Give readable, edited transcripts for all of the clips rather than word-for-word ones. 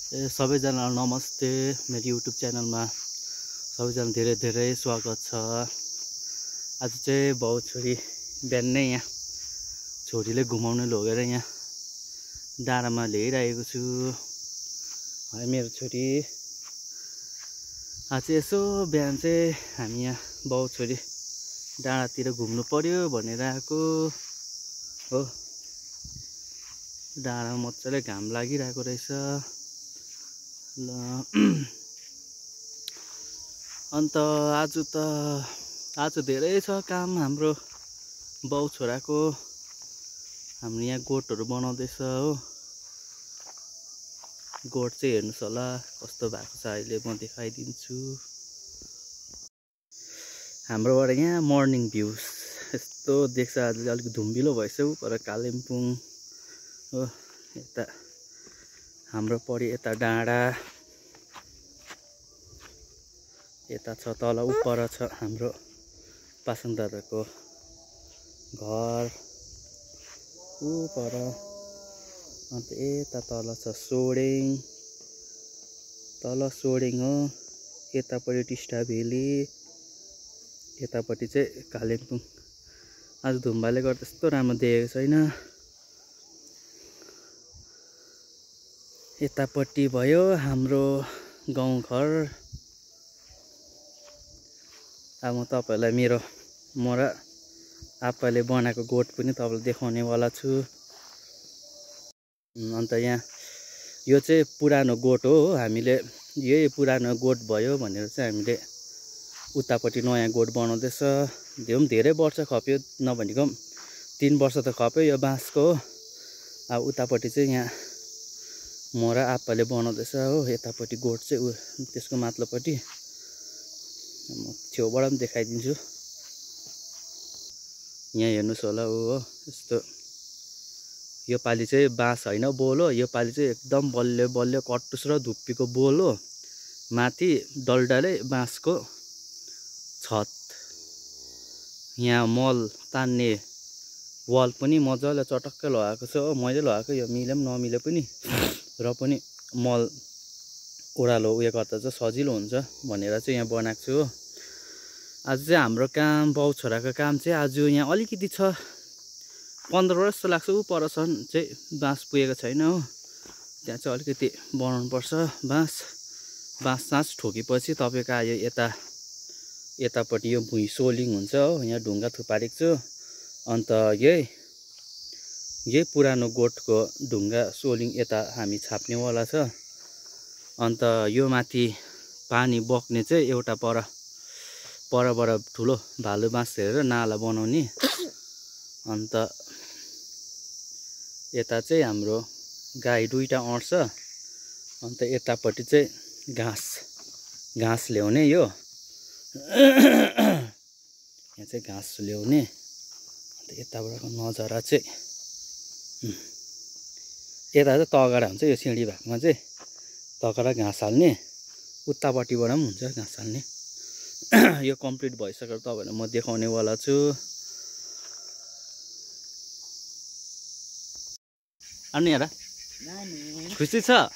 सबैजनालाई नमस्ते। मेरो युट्युब च्यानलमा सबैजना धेरै धेरै स्वागत छ। आज चाहिँ बाउ छोरी बिहानै यहाँ छोरीले घुमाउन लगेर यहाँ डाँडामा ल्याइरहेको छु। है मेरो छोरी आज यसो बिहान चाहिँ हामी यहाँ बाउ छोरी डाँडातिर घुम्नु पर्यो भनेर आएको हो। डाँडामा मजाले घाम लागिरहेको रहेछ ल। अन्त आज धेरै छ काम हाम्रो बाउ छोराको। हाम्रो यहाँ गोठहरू बनाउँदैछ हो। गोठ चाहिँ हेर्नुहोस् होला कस्तो भएको छ, अहिले म देखाइदिन्छु। हाम्रोबाट यहाँ मर्निङ भ्यू यस्तो देख्छ। आज अलिक धुम्बिलो भएछ पर कालिम्पोङ हो। यता हाम्रो पऱ्यो यता डाँडा, यता छ तल उपर छ हाम्रो पासाङ दादाको घर उपर। अन्त यता तल छ सोरेङ, तल सोरेङ हो। यतापट्टि टिस्टा भेली, यतापट्टि चाहिँ कालिम्पोङ। आज धुम्बाले गर्दा त्यस्तो राम्रो देखेको छैन। यतापट्टि भयो हाम्रो गाउँघर। अब म तपाईँहरूलाई म र आप्पाले बनाएको गोठ पनि तपाईँलाई देखाउनेवाला छु। अन्त यहाँ यो चाहिँ पुरानो गोठ हो। हामीले यही पुरानो गोठ भयो भनेर चाहिँ हामीले उतापट्टि नयाँ गोठ बनाउँदैछ। त्यो पनि धेरै वर्ष खप्यो, नभनेको पनि 3 वर्ष त खप्यो यो बाँसको। अब उतापट्टि चाहिँ यहाँ म र आप्पाले बनाउँदैछ हो। यतापट्टि गोठ चाहिँ त्यसको माथिल्लोपट्टि म छेउबाट पनि देखाइदिन्छु। यहाँ हेर्नुहोस् होला हो यस्तो। यो पालि चाहिँ बाँस होइन बोल हो। यो पालि चाहिँ एकदम बलियो बलियो कटुस र धुप्पीको बोल हो। माथि डल्डाले बाँसको छत। यहाँ मल तान्ने वाल पनि मजाले चटक्कै लगाएको छ हो। मैले लगाएको, यो मिले पनि नमिले पनि र पनि मल ओह्रालो उयो गर्दा चाहिँ सजिलो हुन्छ भनेर चाहिँ यहाँ बनाएको छु हो। आज चाहिँ हाम्रो काम बाउ छोराको काम चाहिँ आज यहाँ अलिकति छ, 15 वर्ष जस्तो लाग्छ। पर चाहिँ बाँस पुगेको छैन हो। त्यहाँ चाहिँ अलिकति बनाउनु पर्छ बाँस ठोकेपछि तपाईँको आयो यतापट्टि यो भुइँ सोलिङ हुन्छ हो। यहाँ ढुङ्गा थुपारेको छु। अन्त यही पुरानो गोठको ढुङ्गा सोलिङ यता हामी छाप्नेवाला छ। अन्त यो माथि पानी बग्ने चाहिँ एउटा परबाट ठुलो भालु बाँस हेरेर नाला बनाउने। अन्त यता चाहिँ हाम्रो गाई 2टा अँट्छ। अन्त यतापट्टि चाहिँ घाँस ल्याउने यो यहाँ चाहिँ घाँस ल्याउने। अन्त यताबाटको नजारा चाहिँ यता चाहिँ तगडा हुन्छ। यो सिँढी भएकोमा चाहिँ तगडा घाँस हाल्ने, उतापट्टिबाट पनि हुन्छ घाँस हाल्ने। यो कम्प्लिट भइसकेर तपाईँहरूलाई म देखाउनेवाला छु। अनि हेर खुसी छ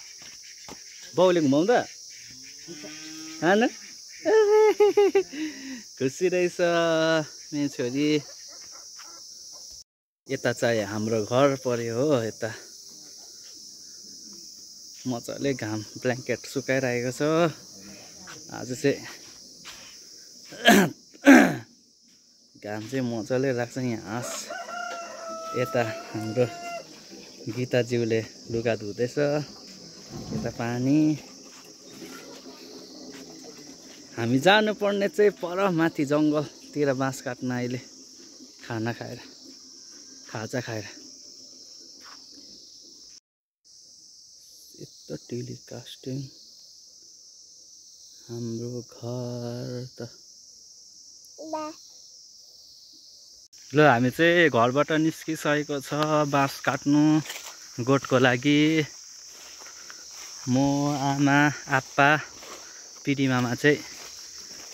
बाउले घुमाउँदा होइन? खुसी रहेछ मेरो छोरी। यता चाहिँ हाम्रो घर पर्यो हो। यता मजाले घाम ब्ल्याङ्केट सुकाइरहेको छ। आज चाहिँ घाम चाहिँ मजाले लाग्छ यहाँ। यता हाम्रो गीताज्यूले लुगा धुँदैछ। यता पानी। हामी जानुपर्ने चाहिँ पर माथि जङ्गलतिर बाँस काट्न अहिले खाजा खाएर। यस्तो टेलिकास्टिङ हाम्रो घर त ल। हामी चाहिँ घरबाट निस्किसकेको छ बाँस काट्नु गोठको लागि। म आमा आप्पा पिडी मामा चाहिँ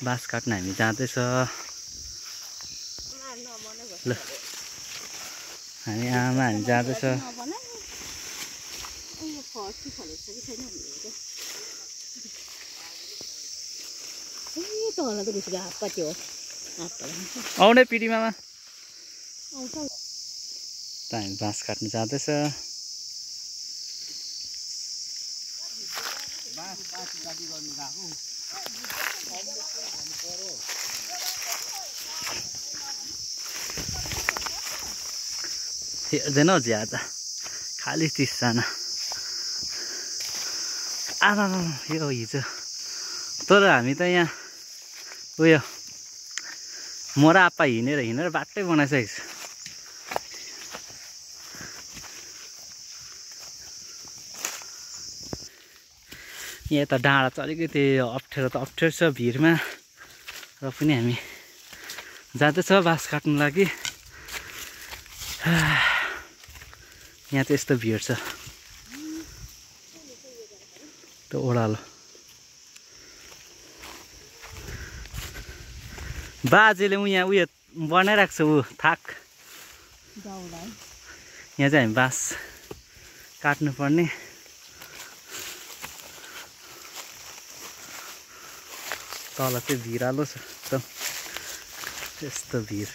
बाँस काट्न हामी जाँदैछ ल। हामी जाँदैछ। फर्सी फलेको छ कि छैन भनेर तल त घुसेको हातपाती हो आउने पिडीमामा आउँछ त हामी बाँस काट्नु जाँदैछ हेर्दैन हौ ज्यादा खालि 30 जना आमा यो हिजो तर हामी त यहाँ उयो म र आप्पा हिँडेर बाटै बनाइसकेको छु यहाँ त डाँडा चाहिँ अलिकति अप्ठ्यारो त अप्ठ्यारो छ भिरमा र पनि हामी जाँदैछ बाँस काट्नु लागि यहाँ त यस्तो भिड छ त्यो ओह्रालो बाजेले यहाँ उयो बनाइरहेको छ ऊ थाक यहाँ चाहिँ हामी बाँस काट्नुपर्ने तल चाहिँ भिरालो छ एकदम त्यस्तो भिर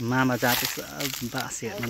मामा जाँदैछ बाँस हेर्नु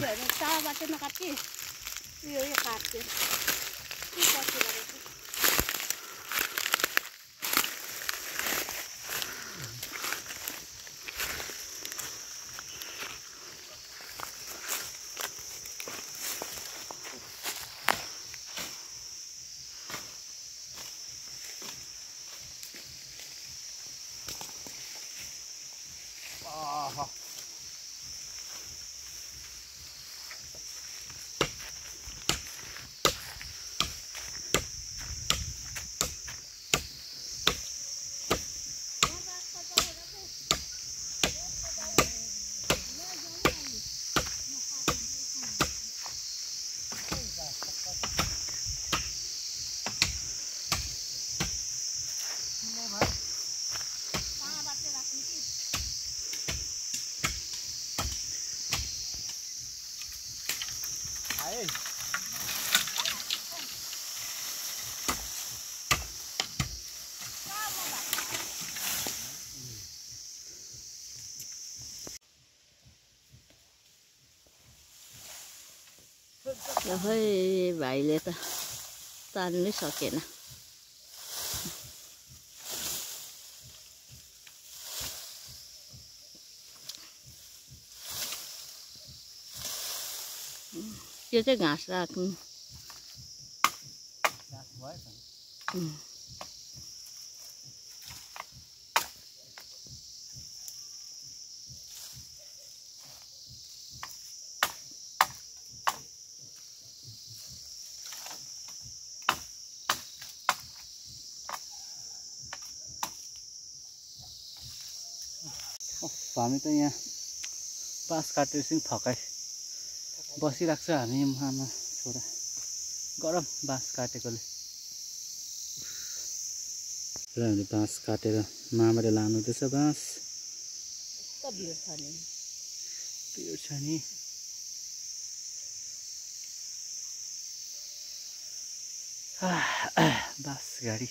खै भाइले त तान्नै सकेन त्यो चाहिँ घाँस राख्नु हामी त यहाँ बाँस काटेर चाहिँ थकाइ बसिरहेको छ हामी आमा छोरा गरम बाँस काटेकोले र हामीले बाँस काटेर मामाले लानुहुँदैछ बाँस भिड छ नि बाँस गाडी